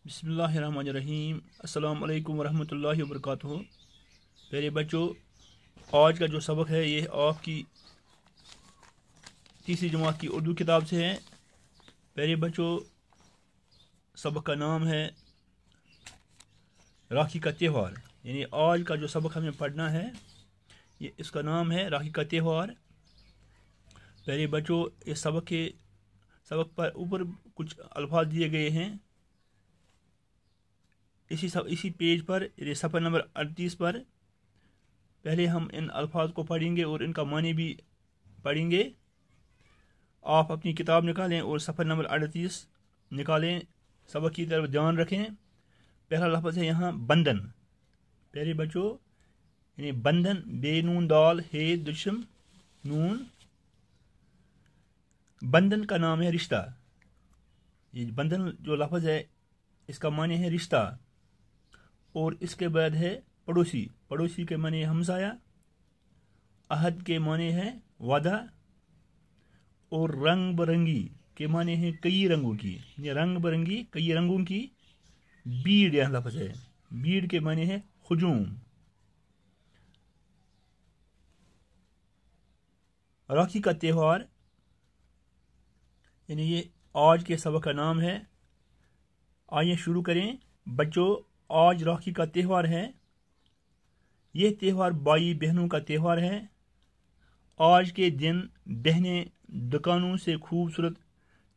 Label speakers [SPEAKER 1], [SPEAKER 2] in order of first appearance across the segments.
[SPEAKER 1] बिस्मिल्लाहिर्रहमानिर्रहीम। अस्सलाम वालेकुम वरहमतुल्लाहि वबरकातुहू। प्यारे बच्चों, आज का जो सबक है ये आपकी तीसरी जमात की उर्दू किताब से है। प्यारे बच्चों, सबक का नाम है राखी का त्यौहार। यानी आज का जो सबक हमें पढ़ना है ये इसका नाम है राखी का त्यौहार। प्यारे बच्चों, इस सबक पर ऊपर कुछ अल्फाज दिए गए हैं। इसी पेज पर सफ़र नंबर 38 पर पहले हम इन अल्फाज को पढ़ेंगे और इनका मानी भी पढ़ेंगे। आप अपनी किताब निकालें और सफ़र नंबर 38 निकालें, सबक की तरफ ध्यान रखें। पहला लफ्ज़ है यहाँ बंधन। प्यारे बच्चों, यानी बंधन, बे नून दाल हे दुशम नून। बंधन का नाम है रिश्ता। ये बंधन जो लफ्ज़ है इसका माने है रिश्ता। और इसके बाद है पड़ोसी। पड़ोसी के माने हमसाया। अहद के माने है वादा। और रंग बरंगी के माने हैं कई रंगों की। ये रंग बरंगी कई रंगों की। बीड़ यह लफ्ज़ है। बीड़ के माने है हुजूम। राखी का त्यौहार यानी ये आज के सबक का नाम है। आइए शुरू करें। बच्चों, आज राखी का त्यौहार है। यह त्यौहार भाई बहनों का त्यौहार है। आज के दिन बहनें दुकानों से खूबसूरत,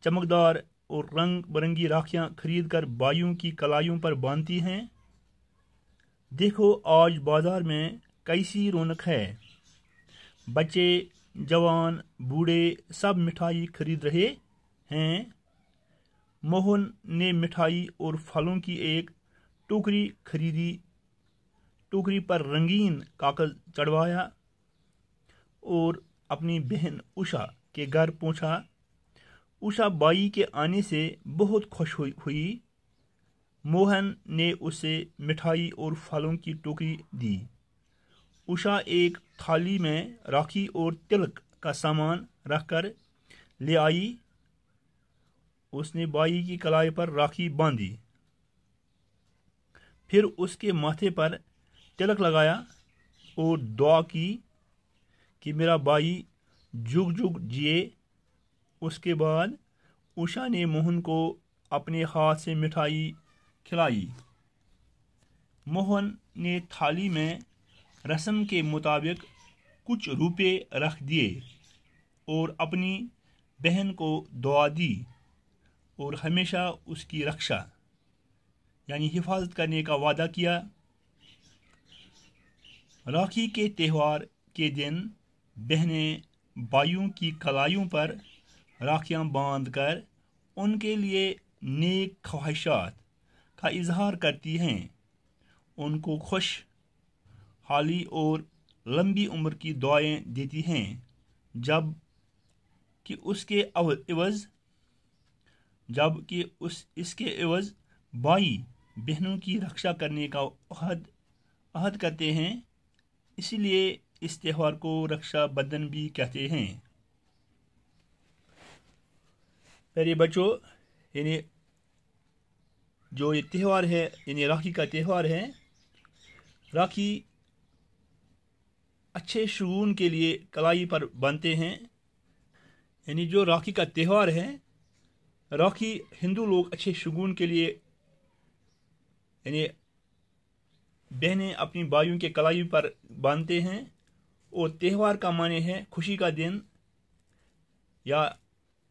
[SPEAKER 1] चमकदार और रंग बिरंगी राखियां खरीद कर भाइयों की कलाइयों पर बांधती हैं। देखो, आज बाजार में कैसी रौनक है। बच्चे, जवान, बूढ़े सब मिठाई खरीद रहे हैं। मोहन ने मिठाई और फलों की एक टोकरी खरीदी। टोकरी पर रंगीन कागज चढ़वाया और अपनी बहन उषा के घर पहुंचा। उषा बाई के आने से बहुत खुश हुई। मोहन ने उसे मिठाई और फलों की टोकरी दी। उषा एक थाली में राखी और तिलक का सामान रखकर ले आई। उसने बाई की कलाई पर राखी बांधी, फिर उसके माथे पर तिलक लगाया और दुआ की कि मेरा भाई जुग जुग जिए। उसके बाद उषा ने मोहन को अपने हाथ से मिठाई खिलाई। मोहन ने थाली में रस्म के मुताबिक कुछ रुपए रख दिए और अपनी बहन को दुआ दी और हमेशा उसकी रक्षा यानी हिफाजत करने का वादा किया। राखी के त्यौहार के दिन बहनें भाइयों की कलाइयों पर राखियां बांधकर उनके लिए नेक ख्वाहिशात का इजहार करती हैं। उनको खुश हाली और लंबी उम्र की दुआएं देती हैं, इसके एवज भाई बहनों की रक्षा करने का अहद करते हैं। इसलिए इस त्यौहार को रक्षा बंधन भी कहते हैं। प्यारे बच्चों, यानी जो ये त्यौहार है यानी राखी का त्यौहार है। राखी अच्छे शगुन के लिए कलाई पर बांधते हैं। यानी जो राखी का त्यौहार है, राखी हिंदू लोग अच्छे शगुन के लिए यानी बहनें अपनी भाइयों के कलाई पर बांधते हैं। और त्यौहार का माने है खुशी का दिन, या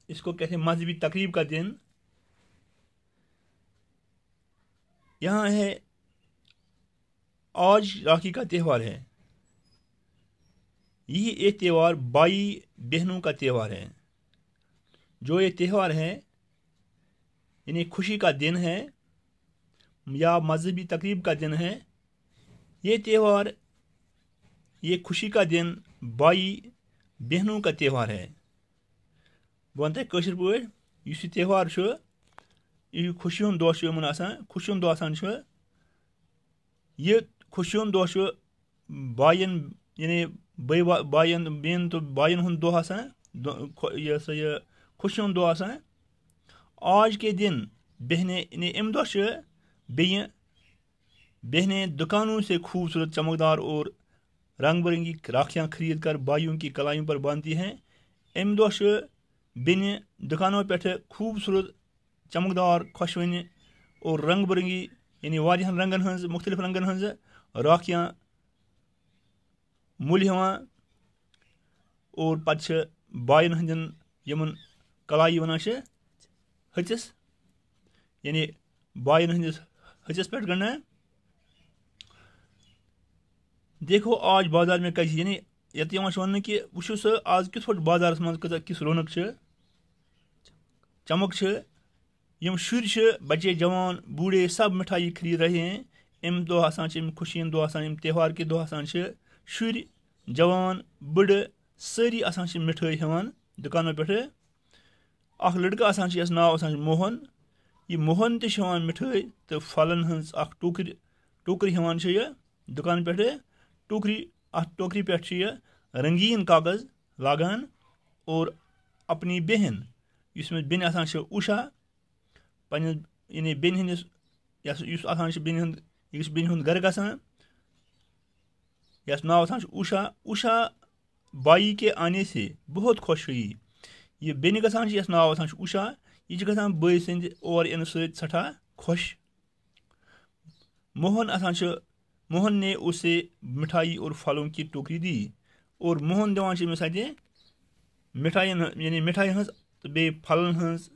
[SPEAKER 1] इसको कहते हैं मजहबी तकरीब का दिन। यहाँ है आज राखी का त्यौहार है। यही एक त्यौहार भाई बहनों का त्यौहार है। जो ये त्यौहार है यानी खुशी का दिन है या मजहबी तकरीब का दिन है। ये त्यौहार, ये खुशी का दिन भाई बहनों का त्यौहार है। बनते कशर पॉइंट इस त्यौहार यह खुशियों दो खुशियों दो ये खुशियों दो बायन यानी बायन बेन तो बायन हूं दो खुशियों दो आज के दिन बहनें इन दो बेयें बहनें दुकानों से खूबसूरत चमकदार और रंग बिरंगी राखियां खरीद कर भाइयों की कलाइयों पर बांधती हैं। अमि दह बेने दुकानों पे खूबसूरत चमकदार खुशवन और रंग बिरंगी यानी वारियाहन रंगन हंज मुख्तलिफ रंगन हंज राखियां मुल हेवान और पत्त बायन हंदन यमन कलाई वनान हथिस यानी बायन हंदिस हथिस पे गणना। देखो आज बाजार में कैसी यानी यत वन कि वो सह आज कित बाजार मज किस रौनक चमक यम शुर बच्चे जवान बूढ़े सब मिठाई खरीद रहे हैं। अम दह आसान खुशी दह आसान त्यौहार के दह आसान शुर जवान बड़ सारी आसान मिठाई हेवान दुकानों पे। अख लड़का आसान नाव आसान मोहन ये मोहन तवान मिठाई तो फलन हंस टोकर हेवान दुकान पे टोकरी टोकरी पे रंगीन कागज लागान और अपनी बहन इसमें बेन आसान उषा पन यानी बेन हंदिस आसान बेन हंद घर गसान यस नाव आसान उषा। उषा बाई के आने से बहुत खुश हुई। ये बेन गसान यस नाव आसान उषा यह गसान बई सद और इन सठा खुश। मोहन ने उसे मिठाई और फलों की टोकरी दी और मोहन दिवान अमिस मिठाई यानी मिठाई हंस तो बे फलन हंस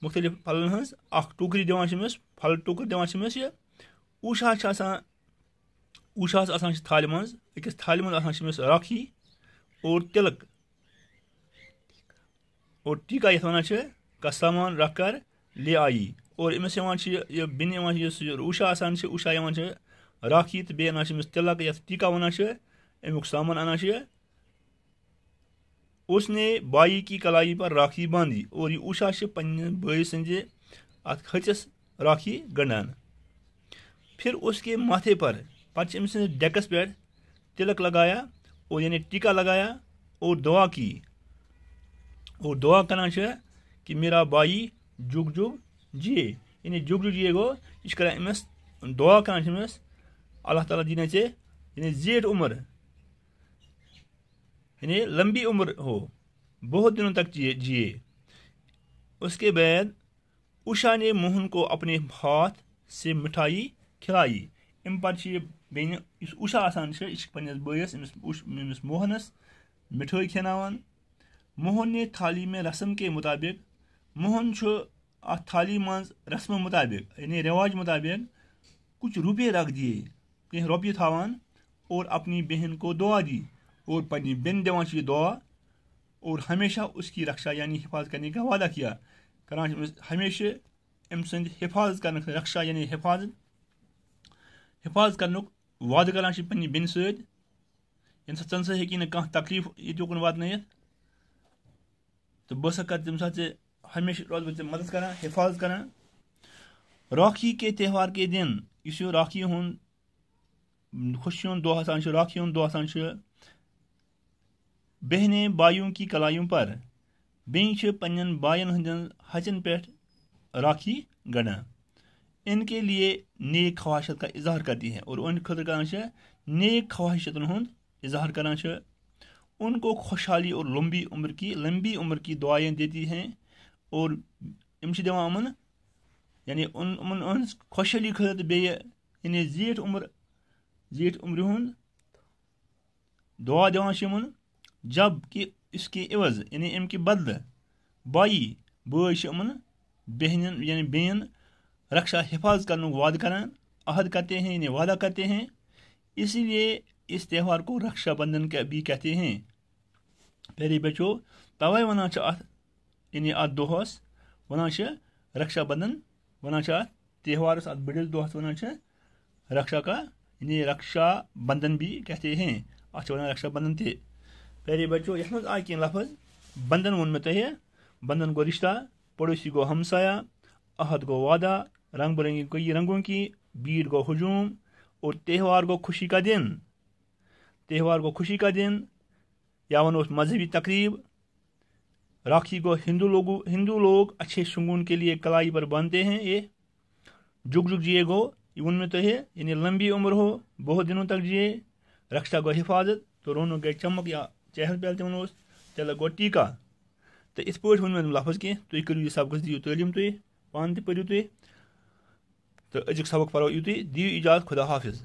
[SPEAKER 1] मुख्तलिफ फलन हंस अख टोकरी दिवान अमिस फल टोकर दिवान अमिस। उषा उषा आसान थाल मज अकिस थाल मज आसान अमिस राखी और तिलक और टीका यथ वन का सामान रख कर ले आई और अमिस बिन उषा आसान उषा राखी तो बेन तिलक यथ टीका वन अमुक सामान अना। उसने बाई की कलाई पर राखी बांधी और ये उषा पन्ने भाई सद अत हथिस राखी गंडान। फिर उसके माथे पर पच अम्स डेकस पे तिलक लगाया और यानी टीका लगाया और दुआ की और दुआ करना कि मेरा भाई जुग जुग जिए यानी जुग जुग जिए गो यह कर अमिस दुआ कर अमिस अल्लाह ताला दी चे यानी जेठ उम्र यानी लंबी उम्र हो बहुत दिनों तक जिए। उसके बाद उषा ने मोहन को अपने हाथ से मिठाई खिलाई। अम पे बेन उषा आसान पन्नस बयस अमिस मोहनस मिठाई खिलावान। मोहन ने थाली में रस्म के मुताबिक मोहन अथ थाली मज रस्म मुताबिक यानी रिवाज मुताबिक कुछ रुपये रख दिए कह रुपये थावान और अपनी बहन को दुआ दी और पन्नी बहन दिवान ये दुआ और हमेशा उसकी रक्षा यानी हिफाजत करने का वादा किया करान हमेशा अम सद हिफाजत कर रक्षा यानी हिफाजत कर वाद करान पन्नी बहन सद यम सन सा हेकी कह तकलीफ योकुन वातन तो बह सा कर तम साथ हमेशा रोज बह मदद करान हिफाजत करान। राखी के त्यौहार के दिन इस राखी हूँ खुशी दह आसान राखी दह आसान बहनें बाइयों की कलाइयों पर बें पन्न बायन हंदन हचन पे राखी गढ़ा इनके लिए नेक ख्वाहिशत का इजहार करती है और उन खुद कर नेक ख्वाहिशतन हूँ इजहार करान उनको खुशहाली और लंबी उम्र की दुआएं देती हैं और इम दिवान अमन यानी उन खुशहाली खुद बे यानी जेठ उम्र हूँ दुआ दिवान जब कि इसके एवज यानी इनके बदल बाई बॉय अमन बहन यानी बेन रक्षा हिफाजत करने वाद करान अहद करते हैं यानी वादा करते हैं। इसीलिए इस त्यौहार को रक्षाबंधन का भी कहते हैं। प्यारे बच्चों तवे वन यानी अत दोहस वन रक्षाबंधन वन त्यौहारस अत बड़िस दोहस वन रक्षा का यानी रक्षा बंधन भी कहते हैं अत वन रक्षाबंधन ते। प्यारे बच्चों यह मज आय कह लफज बंधन वोन मे तह बंधन गो रिश्ता पड़ोसी गो हमसाया अहद गो वादा रंग बिरंगी कई रंगों की बीट गो हजूम और त्यौहार गो खुशी का दिन या वनो मजहबी तकरीब। राखी को हिंदू लोग अच्छे शगुन के लिए कलाई पर बांधते हैं। ये जुग जुग जिए गो ये वोन मे तुह यानी लंबी उम्र हो बहुत दिनों तक जिए रक्षा गो हिफाजत तो रोनो गए चमक या चहल पहल तमन तेल गो टीका तो इत पे वन मे लफज कह तुम करो यह सबक दियो तालीम तुम पान तु पढ़ो तुम तो अजुक सबक पढ़ो यु तुम दियो इजाजत खुदा हाफिज।